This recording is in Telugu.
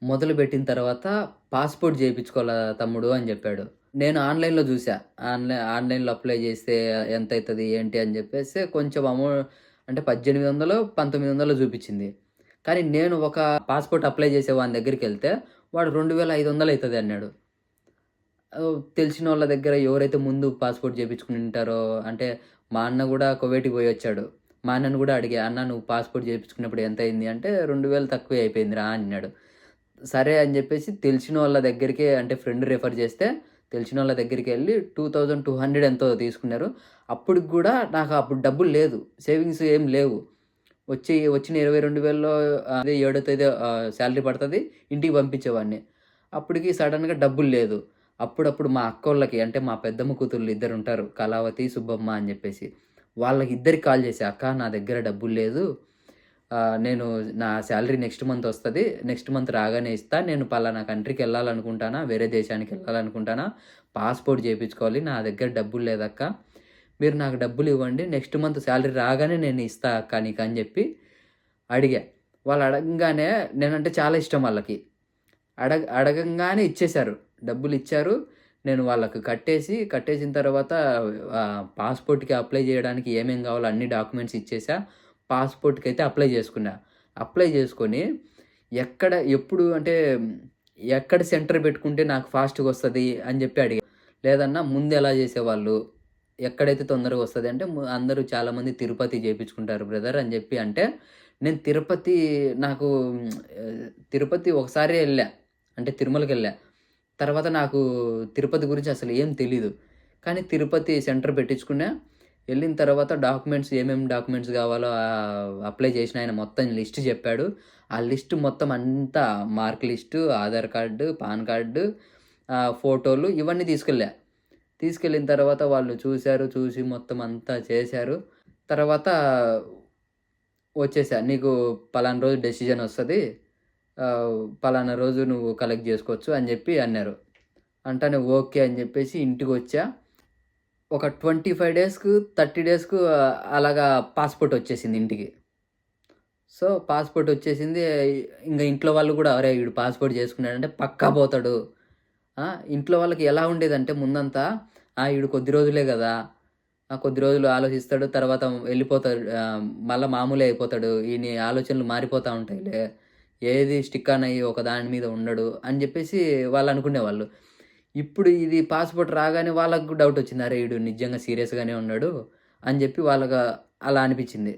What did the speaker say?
మొదలుపెట్టిన తర్వాత పాస్‌పోర్ట్ చేపించుకోవాలా తమ్ముడు అని చెప్పాడు. నేను ఆన్‌లైన్‌లో చూసా. ఆన్‌లైన్‌లో అప్లై చేస్తే ఎంతైతది ఏంటి అని చెప్పేసి కొంచెం అంటే 1800 1900 చూపించింది. కానీ నేను ఒక పాస్‌పోర్ట్ అప్లై చేసే వాని దగ్గరికెళ్తే వాడు 2500 అయితది అన్నాడు. తెలిసినోళ్ళ దగ్గర ఎవరైతే ముందు పాస్‌పోర్ట్ చేపించుకుంటారో అంటే మా అన్న గూడా కువైట్‌కి పోయొచ్చాడు. మా అన్నని గూడా అడిగా, "అన్న నువ్వు పాస్‌పోర్ట్ చేపించుకున్నప్పుడు ఎంతయింది?" అంటే 2000 తక్కువే అయిపోయిందిరా అన్నాడు. సరే అని జెప్పేసి తెలిసినోళ్ళ దగ్గరికే అంటే ఫ్రెండ్ రిఫర్ చేస్తే తెలిసినోళ్ళ దగ్గరికెళ్ళి 2200 ఎంతో తీసుకున్నారు. అప్పటికి గూడా నాకు అప్పుడు డబ్బులు లేదు. సేవింగ్స్ ఏం లేవు. వచ్చిన 22,000లో అదే ఏడో తేదీ సాలరీ పడతది. ఇంటికి పంపించేవాడిని. అప్పటికి సడెన్‌గా డబ్బులు లేదు. అప్పుడప్పుడు మా అక్కోళ్ళకి అంటే మా పెద్దమ్మ కూతుర్లు ఇద్దరుంటారు. కళావతి, సుబ్బమ్మ అని జెప్పేసి. వాళ్ళకి ఇద్దరికి కాల్ చేశా, "అక్క నా దగ్గర డబ్బులు లేదు. నేను నా సాలరీ నెక్స్ట్ మంత్ ఒస్తది. నెక్స్ట్ మంత్ రాగానే ఇస్తా. నేను పలానా కంట్రీకెళ్ళాలనుకుంటానా, వేరే దేశానికెళ్ళాలనుకుంటానా. పాస్‌పోర్ట్ చేపించుకోవాలి. నా దగ్గర డబ్బులు లేదక్క. మీరు నాకు డబ్బులివ్వండి. నెక్స్ట్ మంత్ సాలరీ రాగానే నేను ఇస్తా అక్క నీకు" అని జెప్పి అడిగా. వాళ్ళు అడగంగానే నేనంటే చాలా ఇష్టం వాళ్ళకి. అడగంగానే ఇచ్చేశారు. డబ్బులిచ్చారు. నేను వాళ్ళకి కట్టేసిన తర్వాత పాస్‌పోర్ట్‌కి అప్లై జేయడానికి ఏమేం గావాలో అన్ని డాక్యుమెంట్స్ ఇచ్చేసా. పాస్‌పోర్ట్‌కైతే అప్లై జేసుకున్నా. అప్లై జేసుకొని ఎప్పుడు అంటే ఎక్కడ సెంటర్ బెట్టుకుంటే నాకు ఫాస్ట్‌గొస్తది అని జెప్పి అడిగా. లేదన్నా ముందెలా జేసేవాళ్ళు? ఎక్కడైతే తొందరగా వస్తది అంటే అందరూ చాలామంది తిరుపతి జేపించుకుంటారు బ్రదర్ అని జెప్పి అంటే, నేను తిరుపతి నాకు తిరుపతి ఒకసారే ఎళ్ళా. అంటే తిరుమలకెళ్ళా. తర్వాత నాకు తిరుపతి గురించి అసలు ఏం తెలీదు. కానీ తిరుపతి సెంటర్ పెట్టించుకున్నా. ఎళ్ళిన తర్వాత ఏమేం డాక్యుమెంట్స్ గావాలో అప్లై చేసిన ఆయన మొత్తం లిస్ట్ జెప్పాడు. ఆ లిస్ట్ మొత్తం అంతా mark list, Aadhaar card, pan card, ఫోటోలు ఇవన్నీ తీసుకెళ్ళా. తీసుకెళ్ళిన తర్వాత వాళ్ళు చూసారు. చూసి మొత్తం అంతా చేశారు. తర్వాత వచ్చేసా. "నీకు పలానా రోజు డెసిషన్ ఒస్తది. పలానా రోజు నువ్వు కలెక్ట్ జేసుకోవచ్చు" అని జెప్పి అన్నారు. అంటానే ఓకే అని జెప్పేసి ఇంటికొచ్చా. ఒక 25 డేస్‌కు, 30 డేస్‌కు అలాగా పాస్‌పోర్ట్ ఒచ్చేసింది ఇంటికి. సో, పాస్‌పోర్ట్ ఒచ్చేసింది. ఇంగ ఇంట్లో వాళ్ళు గూడా "అరేయ్! ఈడు పాస్‌పోర్ట్ జేసుకున్నాడంటే పక్కా పోతాడు." ఇంట్లో వాళ్ళకి ఎలా ఉండేదంటే ముందంతా ఈడు కొద్ది రోజులే గదా! కొద్ది రోజులు ఆలోచిస్తాడు. తర్వాత వెళ్ళిపోతాడు. మళ్ళా మామూలే అయిపోతాడు. ఈని ఆలోచనలు మారిపోతా ఉంటాయిలే. ఏది స్టిక్ ఆన్ అయ్యి ఒక దాని మీద ఉండడు అని జెప్పేసి వాళ్ళనుకునేవాళ్ళు. ఇప్పుడు ఇది పాస్‌పోర్ట్ రాగానే వాళ్ళకి డౌటొచ్చింది. అరే! ఈడు నిజంగా సీరియస్‌గానే ఉన్నాడు అని జెప్పి అలా అనిపిచ్చింది.